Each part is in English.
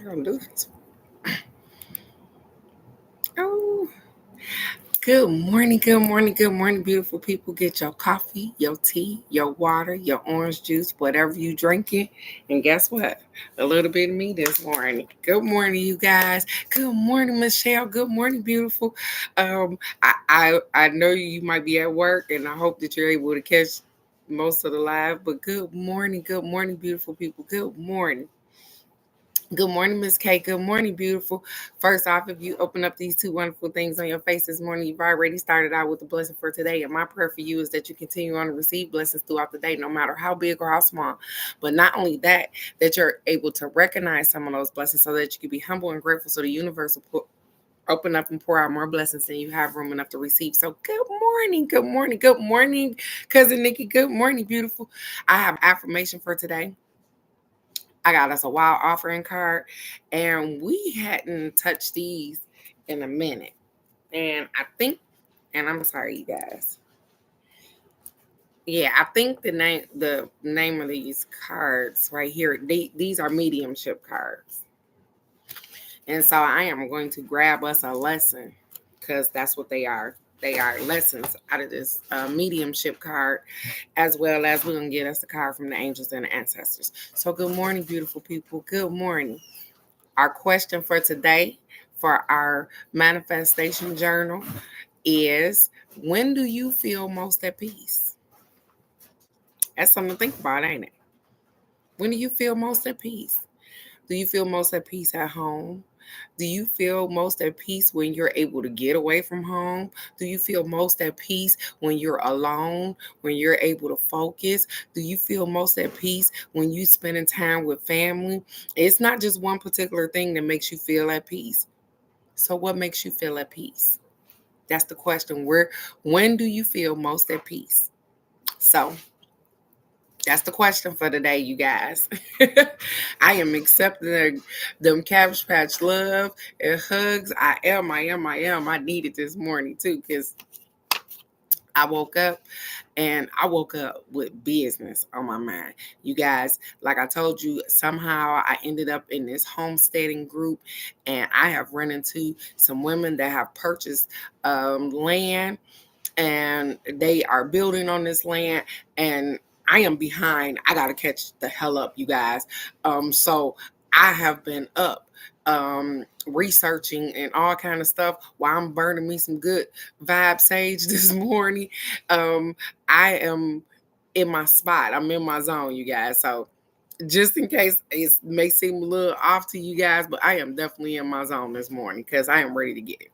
gonna do this. Oh, good morning, good morning, good morning, beautiful people. Get your coffee, your tea, your water, your orange juice, whatever you drinking. And guess what? A little bit of me this morning. Good morning, you guys. Good morning, Michelle. Good morning, beautiful. I know you might be at work, and I hope that you're able to catch most of the live. But good morning, beautiful people. Good morning. Good morning, Miss K. Good morning, beautiful. First off, if you open up these two wonderful things on your face this morning, you've already started out with the blessing for today. And my prayer for you is that you continue on to receive blessings throughout the day, no matter how big or how small. But not only that, that you're able to recognize some of those blessings so that you can be humble and grateful so the universe will open up and pour out more blessings than you have room enough to receive. So good morning, good morning, good morning, Cousin Nikki. Good morning, beautiful. I have affirmation for today. I got us a wild offering card, and we hadn't touched these in a minute. And I think, and I'm sorry, you guys. Yeah, I think the name of these cards right here, these are mediumship cards. And so I am going to grab us a lesson because that's what they are. They are lessons out of this mediumship card, as well as we're going to get us a card from the angels and the ancestors. So good morning, beautiful people. Good morning. Our question for today for our manifestation journal is, when do you feel most at peace? That's something to think about, ain't it? When do you feel most at peace? Do you feel most at peace at home? Do you feel most at peace when you're able to get away from home? Do you feel most at peace when you're alone, when you're able to focus? Do you feel most at peace when you spending time with family? It's not just one particular thing that makes you feel at peace. So what makes you feel at peace? That's the question. When do you feel most at peace? So that's the question for today, you guys. I am accepting them Cabbage Patch love and hugs. I am. I needed this morning too, because I woke up with business on my mind. You guys, like I told you, somehow I ended up in this homesteading group, and I have run into some women that have purchased land, and they are building on this land, and I am behind. I got to catch the hell up, you guys. So I have been up researching and all kind of stuff while I'm burning me some good vibe sage this morning. I am in my spot. I'm in my zone, you guys. So just in case it may seem a little off to you guys, but I am definitely in my zone this morning because I am ready to get it.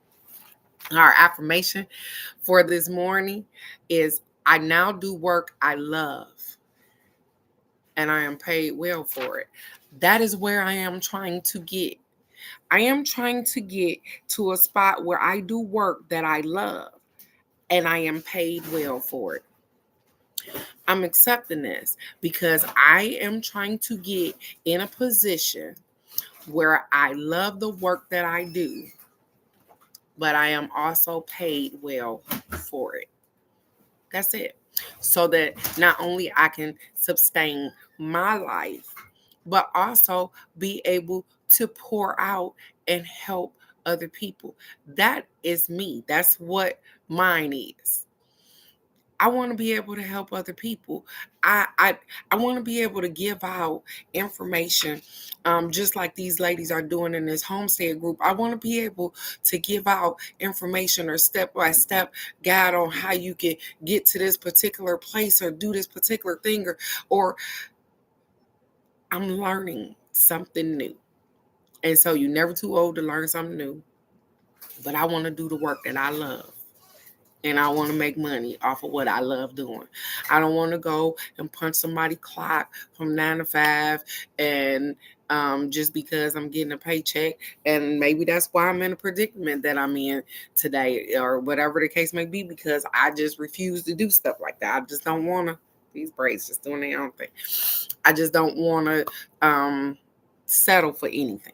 Our affirmation for this morning is, I now do work I love and I am paid well for it. That is where I am trying to get. I am trying to get to a spot where I do work that I love and I am paid well for it. I'm accepting this because I am trying to get in a position where I love the work that I do, but I am also paid well for it. That's it. So that not only I can sustain my life, but also be able to pour out and help other people. That is me. That's what mine is. I want to be able to help other people. I want to be able to give out information, just like these ladies are doing in this homestead group. I want to be able to give out information or step by step guide on how you can get to this particular place or do this particular thing, or I'm learning something new. And so you're never too old to learn something new. But I want to do the work that I love. And I want to make money off of what I love doing. I don't want to go and punch somebody's clock from 9 to 5 and just because I'm getting a paycheck. And maybe that's why I'm in a predicament that I'm in today, or whatever the case may be, because I just refuse to do stuff like that. I just don't want to. These braids just doing their own thing. I just don't want to settle for anything.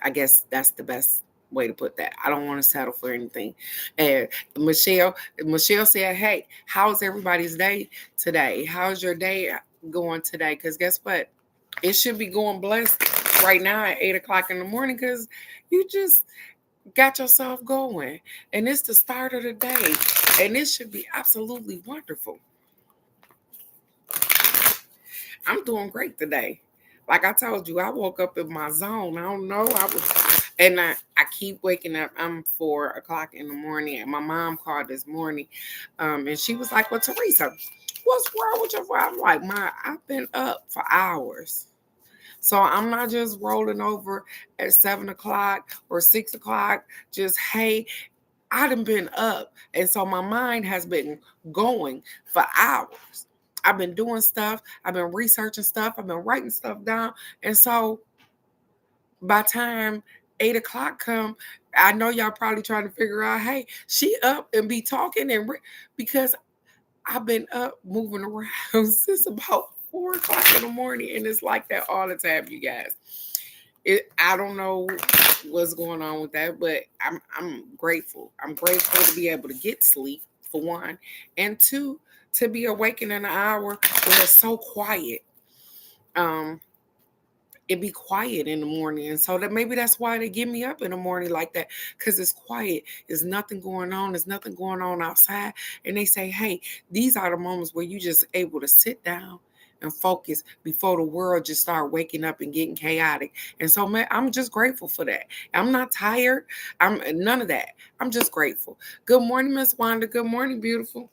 I guess that's the best way to put that. I don't want to settle for anything. And Michelle said, hey, how's everybody's day today? How's your day going today? Because guess what? It should be going blessed right now at 8 o'clock in the morning because you just got yourself going. And it's the start of the day. And it should be absolutely wonderful. I'm doing great today. Like I told you, I woke up in my zone. I don't know. I keep waking up. I'm 4 o'clock in the morning. And my mom called this morning. And she was like, well, Teresa, what's wrong with your phone? I'm like, I've been up for hours. So I'm not just rolling over at 7 o'clock or 6 o'clock, just, hey, I done been up. And so my mind has been going for hours. I've been doing stuff. I've been researching stuff. I've been writing stuff down. And so by time 8 o'clock come, I know y'all probably trying to figure out, hey, she up and be talking because I've been up moving around since about 4 o'clock in the morning. And it's like that all the time, you guys. I don't know what's going on with that, but I'm grateful. I'm grateful to be able to get sleep, for one, and two, to be awakened in an hour where it's so quiet. It be quiet in the morning, and so that maybe that's why they get me up in the morning like that, because it's quiet. There's nothing going on. There's nothing going on outside, and they say, hey, these are the moments where you just able to sit down and focus before the world just start waking up and getting chaotic. And so, man, I'm just grateful for that. I'm not tired. I'm none of that. I'm just grateful. Good morning, Miss Wanda. Good morning, beautiful.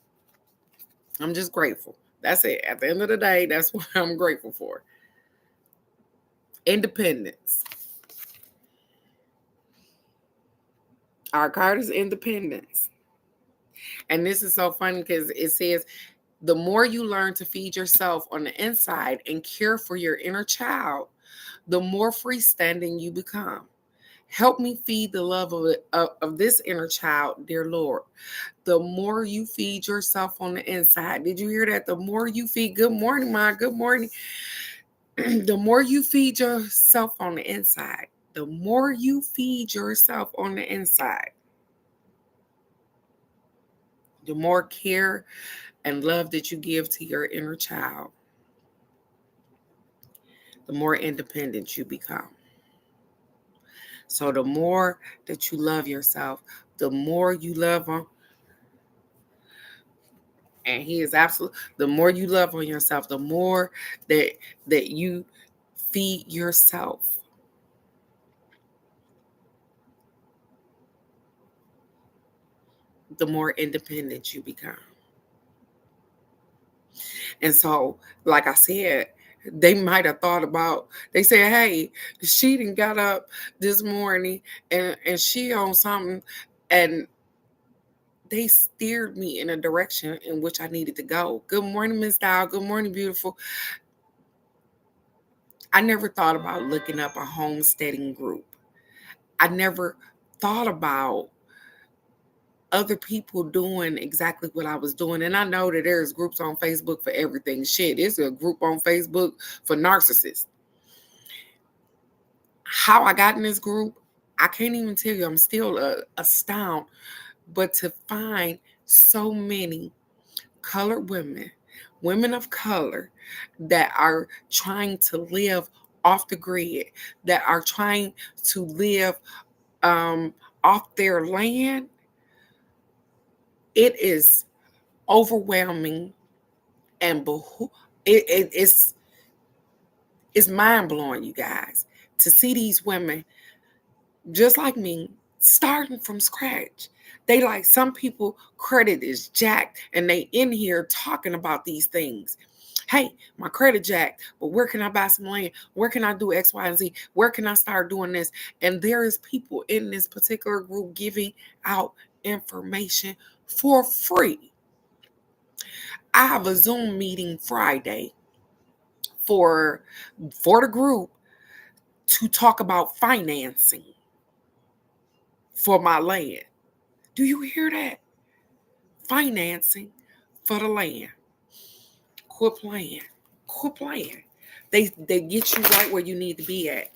I'm just grateful. That's it. At the end of the day, that's what I'm grateful for. Independence. Our card is independence. And this is so funny because it says, the more you learn to feed yourself on the inside and care for your inner child, the more freestanding you become. Help me feed the love of this inner child, dear Lord. The more you feed yourself on the inside. Did you hear that? The more you feed, good morning, Ma, good morning. The more you feed yourself on the inside, the more you feed yourself on the inside, the more care and love that you give to your inner child, the more independent you become. So the more that you love yourself, the more you love on, and he is absolute, the more you love on yourself, the more that you feed yourself, the more independent you become. And so, like I said, they might have thought about, they said, hey, she done got up this morning and she on something, and they steered me in a direction in which I needed to go. Good morning, Miss Dow. Good morning, beautiful. I never thought about looking up a homesteading group. I never thought about other people doing exactly what I was doing. And I know that there's groups on Facebook for everything. Shit, there's a group on Facebook for narcissists. How I got in this group, I can't even tell you. I'm still astounded. But to find so many colored women of color that are trying to live off the grid, that are trying to live off their land, it is overwhelming and it's mind blowing, you guys, to see these women just like me starting from scratch. They, like, some people credit is jacked and they in here talking about these things. Hey, my credit jacked, but where can I buy some land? Where can I do X, Y, and Z? Where can I start doing this? And there is people in this particular group giving out information for free. I have a Zoom meeting Friday for the group to talk about financing for my land. Do you hear that? Financing for the land. Quit playing. Quit playing. They get you right where you need to be at.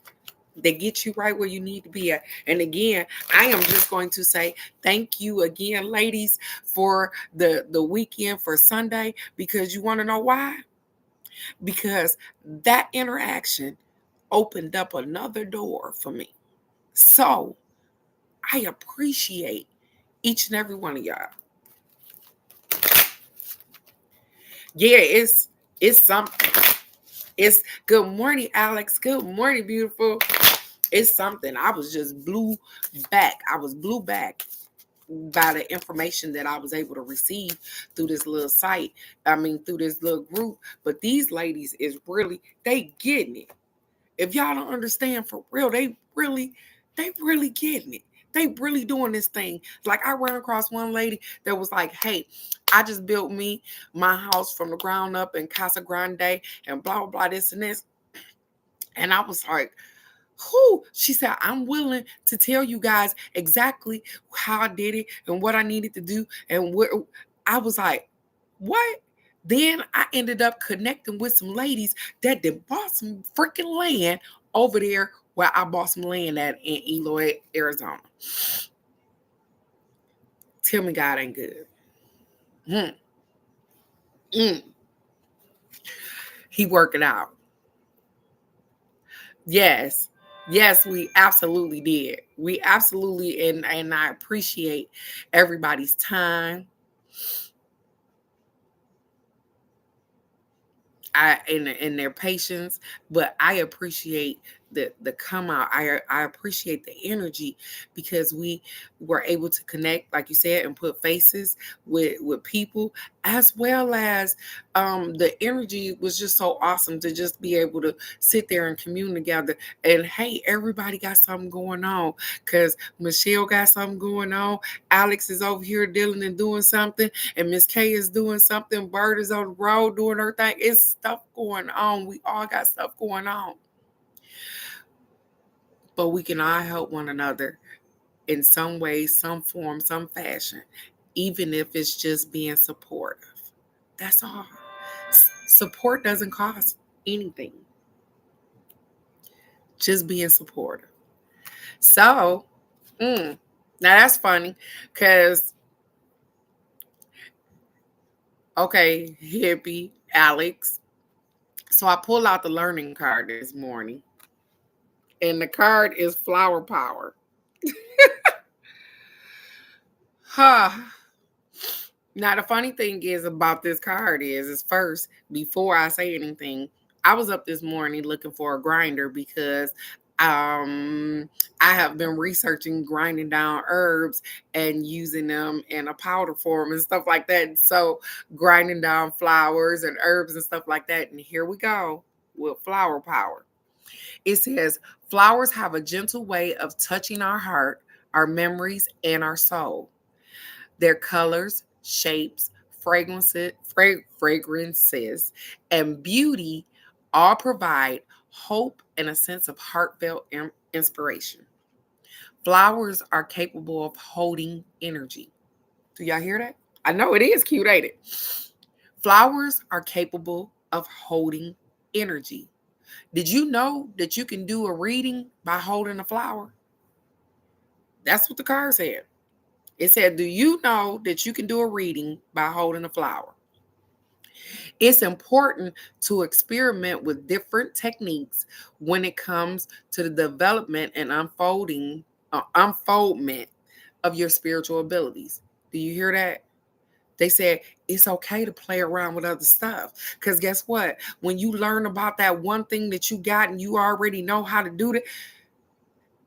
They get you right where you need to be at. And again, I am just going to say thank you again, ladies, for the weekend, for Sunday, because you want to know why? Because that interaction opened up another door for me. So I appreciate each and every one of y'all. Yeah, it's something. It's good morning, Alex. Good morning, beautiful. It's something. I was just blew back. I was blew back by the information that I was able to receive through this little site. I mean, through this little group. But these ladies is really, they getting it. If y'all don't understand for real, they really getting it. They really doing this thing. Like I ran across one lady that was like, hey, I just built me my house from the ground up in Casa Grande and blah, blah, blah, this and this. And I was like, who? She said, I'm willing to tell you guys exactly how I did it and what I needed to do. And what I was like, what? Then I ended up connecting with some ladies that did bought some freaking land over there where I bought some land at in Eloy, Arizona. Tell me God ain't good. Mm, mm. He working out. Yes. Yes, we absolutely did. We absolutely and I appreciate everybody's time. And their patience, but I appreciate the come out. I appreciate the energy because we were able to connect, like you said, and put faces with people, as well as the energy was just so awesome to just be able to sit there and commune together. And hey, everybody got something going on because Michelle got something going on. Alex is over here dealing and doing something, and Miss K is doing something. Bird is on the road doing her thing. It's stuff going on. We all got stuff going on. But we can all help one another in some way, some form, some fashion, even if it's just being supportive. That's all. Support doesn't cost anything, just being supportive. So, now that's funny because, okay, hippie, Alex. So I pull out the learning card this morning, and the card is flower power. Huh. Now the funny thing is about this card is first, before I say anything, I was up this morning looking for a grinder because I have been researching grinding down herbs and using them in a powder form and stuff like that. So grinding down flowers and herbs and stuff like that. And here we go with flower power. It says flowers have a gentle way of touching our heart, our memories, and our soul. Their colors, shapes, fragrances, and beauty all provide hope and a sense of heartfelt inspiration. Flowers are capable of holding energy. Do y'all hear that? I know it is cute, ain't it? Flowers are capable of holding energy. Did you know that you can do a reading by holding a flower? That's what the card said. It said, do you know that you can do a reading by holding a flower? It's important to experiment with different techniques when it comes to the development and unfoldment of your spiritual abilities. Do you hear that? They said it's okay to play around with other stuff. Because guess what? When you learn about that one thing that you got and you already know how to do it,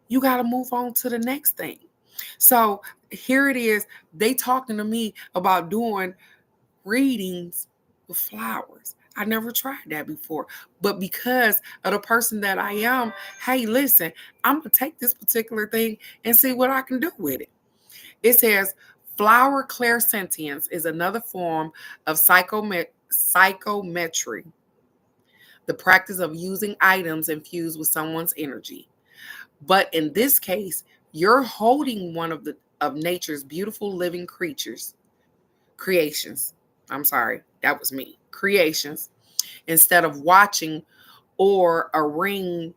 you got to move on to the next thing. So here it is. They talking to me about doing readings with flowers. I never tried that before. But because of the person that I am, hey, listen, I'm going to take this particular thing and see what I can do with it. It says flower clairsentience is another form of psychometry, the practice of using items infused with someone's energy. But in this case, you're holding one of nature's beautiful living creations. I'm sorry, that was me. Creations instead of watching or a ring.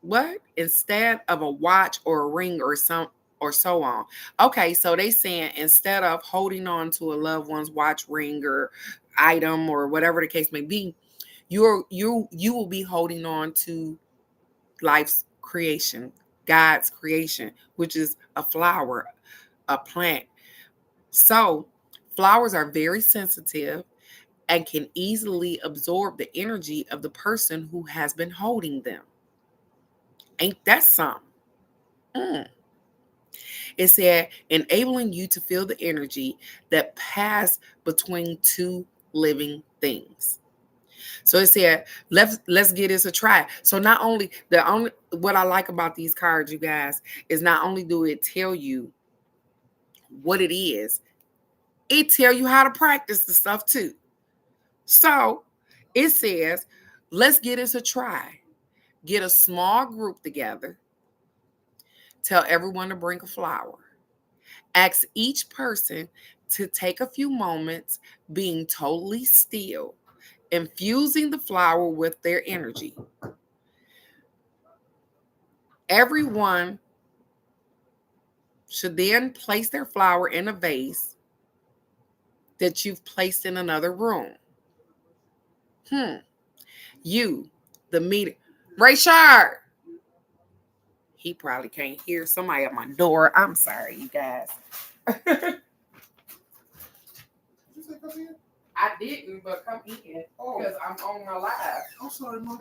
What? Instead of a watch or a ring or so on. Okay, so they saying instead of holding on to a loved one's watch, ring, or item or whatever the case may be, you will be holding on to life's creation, God's creation, which is a flower, a plant. So, flowers are very sensitive and can easily absorb the energy of the person who has been holding them. Ain't that something? Mm. It said, enabling you to feel the energy that passed between two living things. So it said, let's give this a try. So not only the only what I like about these cards, you guys, is not only do it tell you what it is, it tell you how to practice the stuff too. So it says, let's give this a try. Get a small group together. Tell everyone to bring a flower. Ask each person to take a few moments being totally still, infusing the flower with their energy. Everyone should then place their flower in a vase that you've placed in another room. You, the meeting. Rayshard! He probably can't hear somebody at my door. I'm sorry, you guys. I didn't, but come in because I'm on my live. I'm sorry, Mom.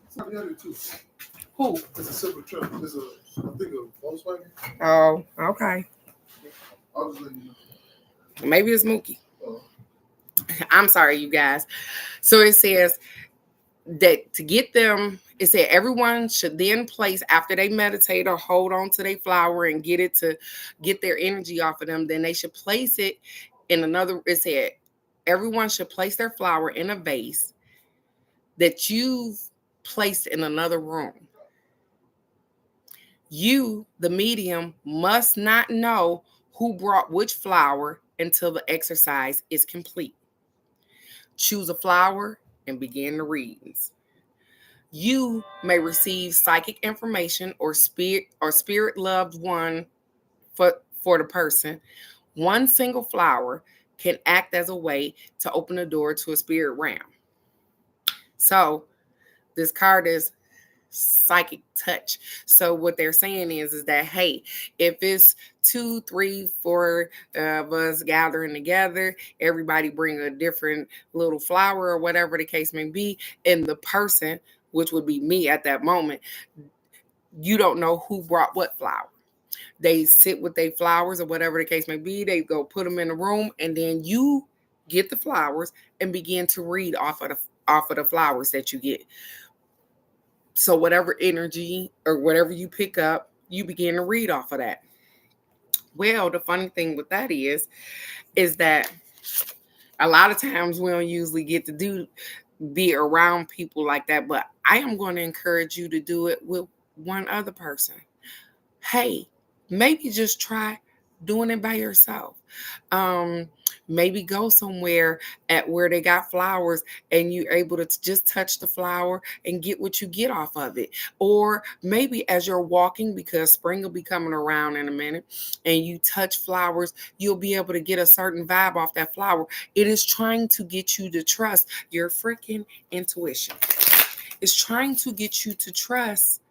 Somebody too. Who? It's a silver truck. It's I think a Volkswagen. Oh, okay. I'll just let you know. Maybe it's Mookie. I'm sorry, you guys. So it says that to get them, it said everyone should then place, after they meditate or hold on to their flower and get it to get their energy off of them, then they should place it in another. It said everyone should place their flower in a vase that you've placed in another room. You, the medium, must not know who brought which flower until the exercise is complete. Choose a flower and begin the readings. You may receive psychic information or spirit loved one for the person. One single flower can act as a way to open a door to a spirit realm. So this card is psychic touch. So what they're saying is that, hey, if it's 2, 3, 4 of us gathering together, everybody bring a different little flower or whatever the case may be, and the person, which would be me at that moment, you don't know who brought what flower. They sit with their flowers or whatever the case may be. They go put them in the room, and then you get the flowers and begin to read off of the flowers that you get. So whatever energy or whatever you pick up, you begin to read off of that. Well, the funny thing with that is that a lot of times we don't usually get to be around people like that, but I am going to encourage you to do it with one other person. Hey, maybe just try doing it by yourself. Maybe go somewhere at where they got flowers and you're able to just touch the flower and get what you get off of it. Or maybe as you're walking, because spring will be coming around in a minute, and you touch flowers, you'll be able to get a certain vibe off that flower. It is trying to get you to trust your freaking intuition. It's trying to get you to trust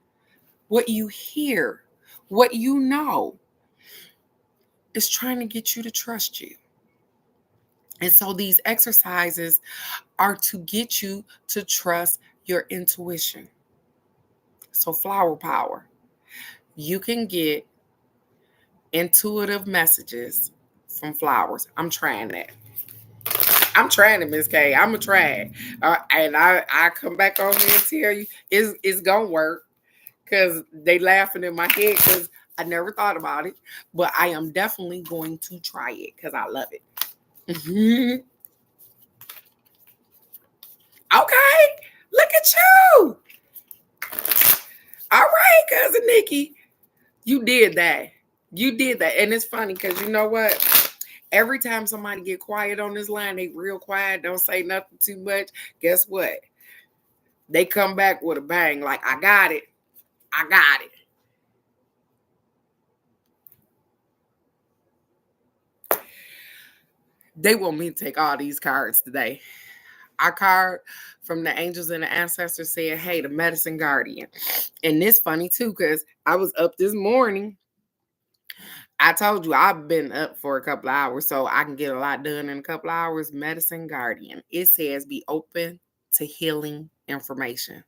what you hear, what you know. It's trying to get you to trust you. And so these exercises are to get you to trust your intuition. So flower power. You can get intuitive messages from flowers. I'm trying that. I'm trying it, Miss K. I'm going to try it. And I come back on here and tell you it's going to work, because they laughing in my head because I never thought about it. But I am definitely going to try it because I love it. Okay, look at you. All right, Cousin Nikki. You did that. You did that. And it's funny because you know what? Every time somebody get quiet on this line, they real quiet, don't say nothing too much. Guess what? They come back with a bang like, I got it. I got it. They want me to take all these cards today. Our card from the angels and the ancestors said, hey, the medicine guardian. And this funny too, because I was up this morning. I told you I've been up for a couple of hours, so I can get a lot done in a couple of hours. Medicine guardian. It says be open to healing information.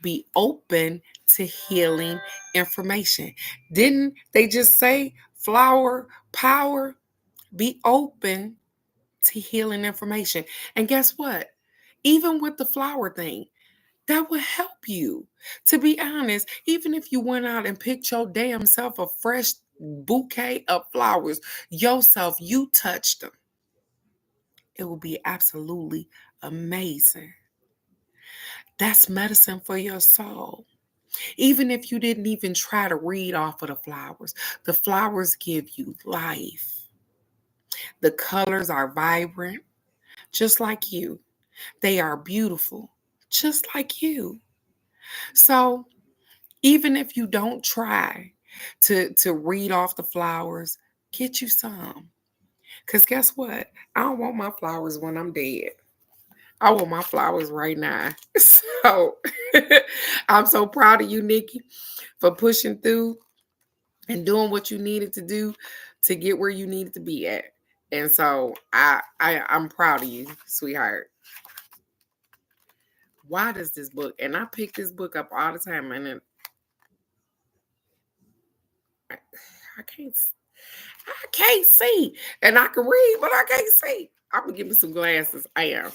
Be open to healing information. Didn't they just say flower power? Be open to healing information. And guess what? Even with the flower thing, that will help you. To be honest, even if you went out and picked your damn self a fresh bouquet of flowers, yourself, you touched them, it will be absolutely amazing. That's medicine for your soul. Even if you didn't even try to read off of the flowers give you life. The colors are vibrant, just like you. They are beautiful, just like you. So even if you don't try to read off the flowers, get you some. Because guess what? I don't want my flowers when I'm dead. I want my flowers right now. So I'm so proud of you, Nikki, for pushing through and doing what you needed to do to get where you needed to be at. And so I'm proud of you, sweetheart. Why does this book, and I pick this book up all the time, and I can't see. And I can read, but I can't see. I'm gonna give me some glasses. I am.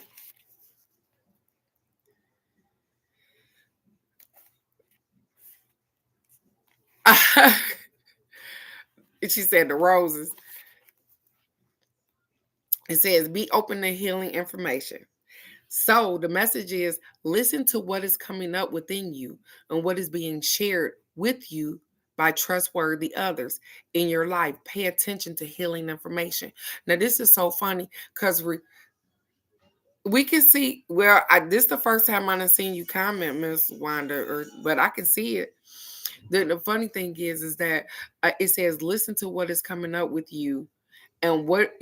She said the roses. It says be open to healing information. So the message is listen to what is coming up within you and what is being shared with you by trustworthy others in your life. Pay attention to healing information. Now, this is so funny because we can see, well, this is the first time I've seen you comment, Miss Wanda, but I can see it. The funny thing is that it says listen to what is coming up with you and what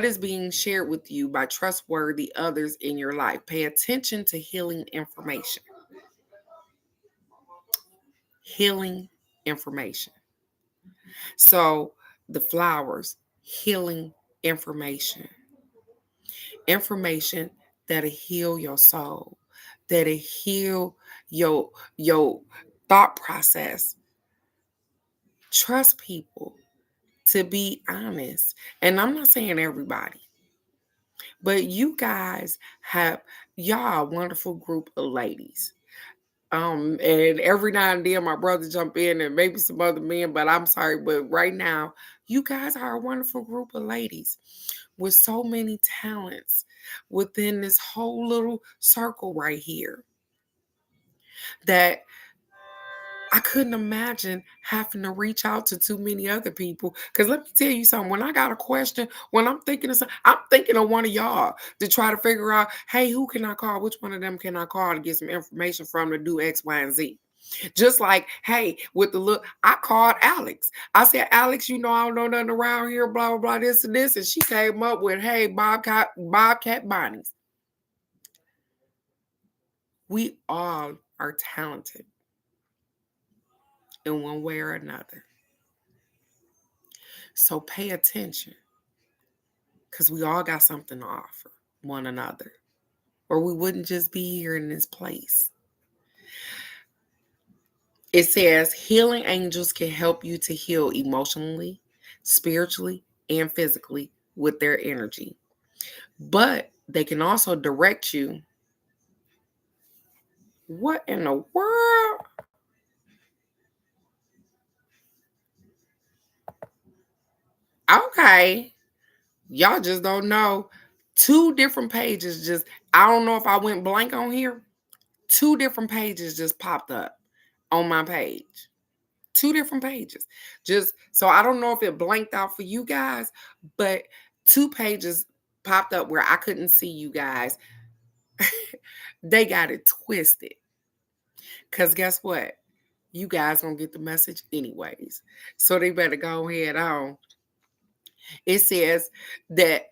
is being shared with you by trustworthy others in your life. Pay attention to healing information. Healing information. So the flowers, healing information. Information that'll heal your soul, that'll heal your thought process. Trust people, to be honest. And I'm not saying everybody. But you guys y'all a wonderful group of ladies. And every now and then my brother jump in and maybe some other men, but I'm sorry, but right now, you guys are a wonderful group of ladies with so many talents within this whole little circle right here that I couldn't imagine having to reach out to too many other people. Because let me tell you something. When I got a question, when I'm thinking of something, I'm thinking of one of y'all to try to figure out, hey, who can I call? Which one of them can I call to get some information from to do X, Y, and Z? Just like, hey, with the look, I called Alex. I said, Alex, I don't know nothing around here, blah, blah, blah, this and this. And she came up with, hey, Bobcat Bonnies. We all are talented in one way or another. So pay attention because we all got something to offer one another, or we wouldn't just be here in this place. It says healing angels can help you to heal emotionally, spiritually, and physically with their energy, but they can also direct you. What in the world? Okay. Y'all just don't know. 2 different pages just, I don't know if I went blank on here. 2 different pages just popped up on my page. 2 different pages. Just so I don't know if it blanked out for you guys, but 2 pages popped up where I couldn't see you guys. They got it twisted. Because guess what? You guys gonna get the message anyways. So they better go ahead on. It says that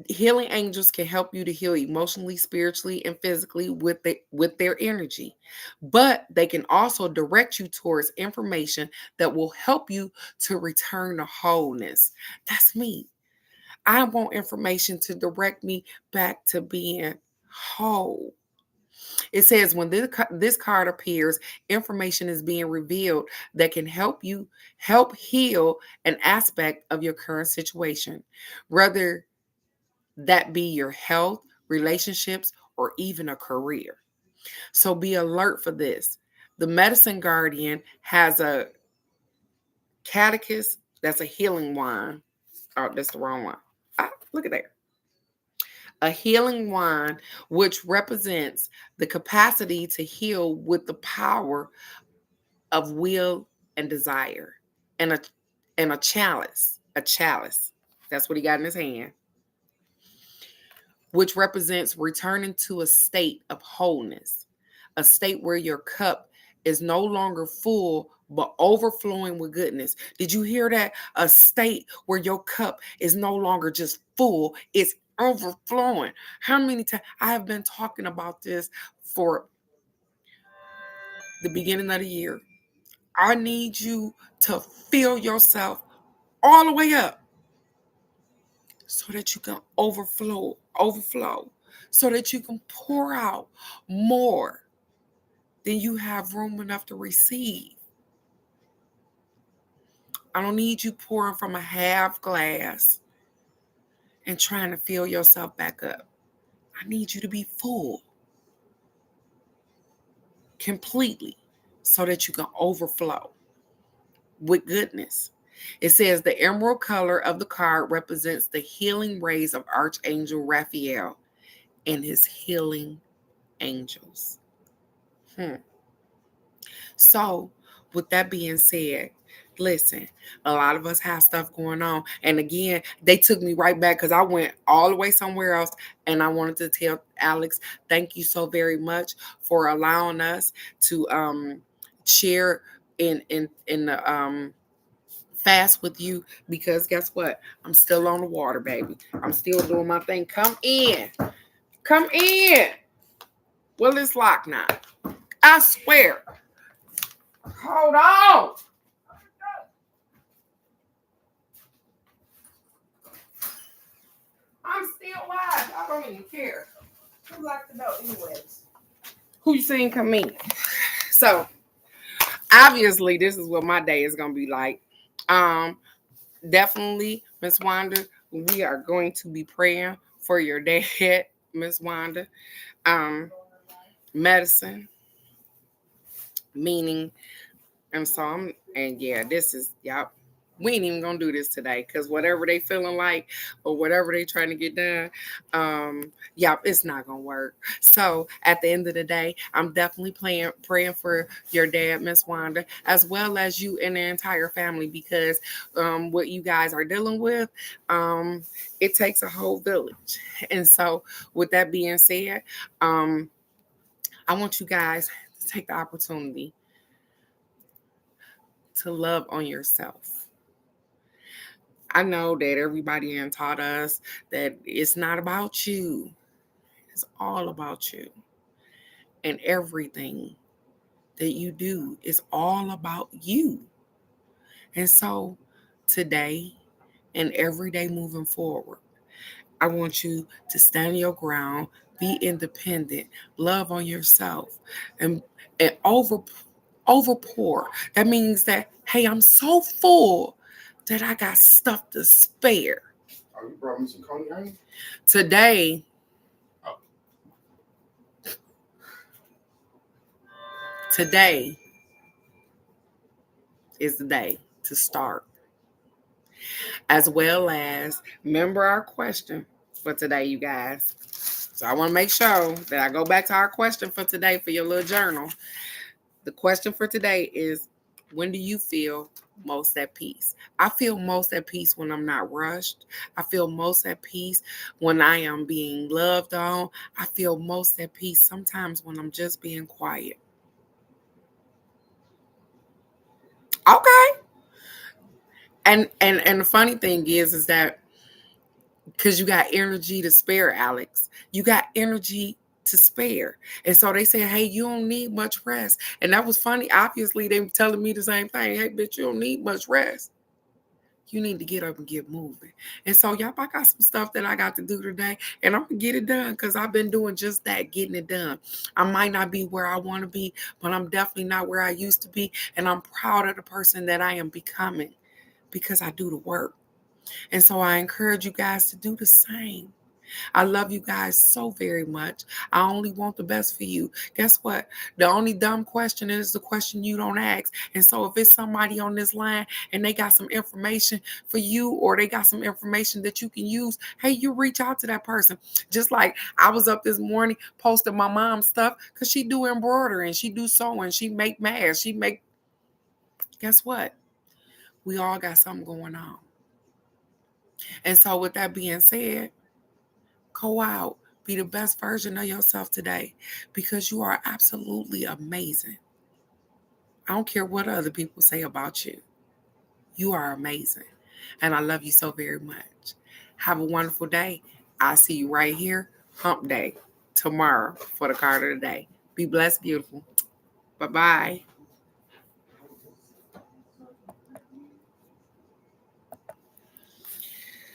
Healing angels can help you to heal emotionally, spiritually, and physically with their energy. But they can also direct you towards information that will help you to return to wholeness. That's me. I want information to direct me back to being whole. It says when this card appears, information is being revealed that can help heal an aspect of your current situation, whether that be your health, relationships, or even a career. So be alert for this. The medicine guardian has a catechist, that's a healing wand. Oh, that's the wrong one. Look at that. A healing wand, which represents the capacity to heal with the power of will and desire. And a chalice. A chalice. That's what he got in his hand, which represents returning to a state of wholeness, a state where your cup is no longer full but overflowing with goodness. Did you hear that? A state where your cup is no longer just full, it's overflowing. How many times I have been talking about this for the beginning of the year? I need you to fill yourself all the way up so that you can overflow, so that you can pour out more than you have room enough to receive. I don't need you pouring from a half glass and trying to fill yourself back up. I need you to be full completely so that you can overflow with goodness. It says the emerald color of the card represents the healing rays of Archangel Raphael and his healing angels. So, with that being said, listen, a lot of us have stuff going on. And again, they took me right back because I went all the way somewhere else. And I wanted to tell Alex, thank you so very much for allowing us to share in the fast with you, because guess what? I'm still on the water, baby. I'm still doing my thing. Come in. Come in. Well, it's locked now. I swear. Hold on. I'm still live. I don't even care. Who locked the door anyways? Who you seen come in? So, obviously, this is what my day is going to be like. Definitely, Miss Wanda, we are going to be praying for your dad, Miss Wanda. Medicine, meaning, this is, y'all, we ain't even gonna do this today because whatever they feeling like or whatever they trying to get done, it's not gonna work. So at the end of the day, I'm definitely praying for your dad, Miss Wanda, as well as you and the entire family, because what you guys are dealing with, it takes a whole village. And so with that being said, I want you guys to take the opportunity to love on yourself. I know that everybody has taught us that it's not about you. It's all about you. And everything that you do is all about you. And so today and every day moving forward, I want you to stand your ground, be independent, love on yourself, and overpour. That means that, hey, I'm so full that I got stuff to spare. Are you brought me some cognac? Today is the day to start. As well as remember our question for today, you guys. So I want to make sure that I go back to our question for today for your little journal. The question for today is, when do you feel most at peace? I feel most at peace when I'm not rushed. I feel most at peace when I am being loved on. I feel most at peace sometimes when I'm just being quiet. Okay. And the funny thing is that because you got energy to spare, Alex. You got energy to spare. And so they say, hey, you don't need much rest. And that was funny. Obviously, they were telling me the same thing. Hey, bitch, you don't need much rest. You need to get up and get moving. And so, y'all, I got some stuff that I got to do today, and I'm going to get it done because I've been doing just that, getting it done. I might not be where I want to be, but I'm definitely not where I used to be. And I'm proud of the person that I am becoming because I do the work. And so I encourage you guys to do the same. I love you guys so very much. I only want the best for you. Guess what? The only dumb question is the question you don't ask. And so if it's somebody on this line and they got some information for you or they got some information that you can use, hey, you reach out to that person. Just like I was up this morning posting my mom's stuff because she do embroidery, she do sewing, she make masks, guess what? We all got something going on. And so with that being said, go out, be the best version of yourself today because you are absolutely amazing. I don't care what other people say about you. You are amazing. And I love you so very much. Have a wonderful day. I'll see you right here, hump day, tomorrow for the card of the day. Be blessed, beautiful. Bye-bye.